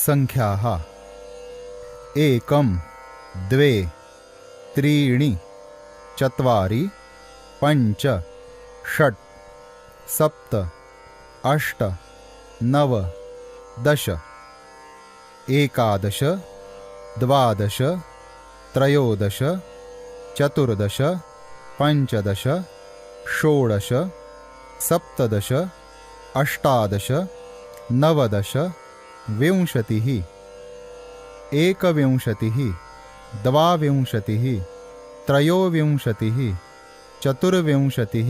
संख्याः एकं द्वे त्रीणि चत्वारि पञ्च षट् सप्त अष्ट नव दश एकादश द्वादश त्रयोदश चतुर्दश पञ्चदश षोडश सप्तदश अष्टादश नवदश विंशतिः एकविंशतिः द्वाविंशतिः त्रयोविंशतिः चतुर्विंशतिः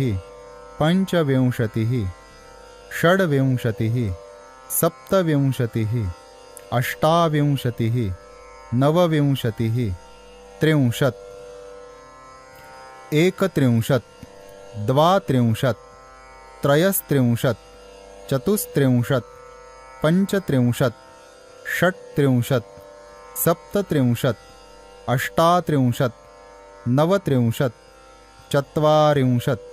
पञ्चविंशतिः षड्विंशतिः सप्तविंशतिः अष्टाविंशतिः नवविंशतिः त्रिंशत् एकत्रिंशत् द्वात्रिंशत् त्रयस्त्रिंशत् चतुस्त्रिंशत् पञ्चत्रिंशत् षट्त्रिंशत् सप्तत्रिंशत् अष्टात्रिंशत् नवत्रिंशत् चत्वारिंशत्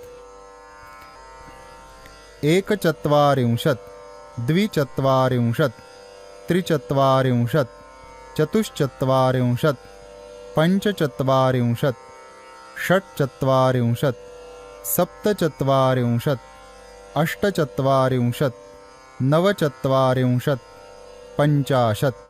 एकचत्वारिंशत् द्विचत्वारिंशत् त्रिचत्वारिंशत् चतुश्चत्वारिंशत् पञ्चचत्वारिंशत् षट्चत्वारिंशत् सप्तचत्वारिंशत् अष्टचत्वारिंशत् नवचत्वारिंशत् पञ्चाशत्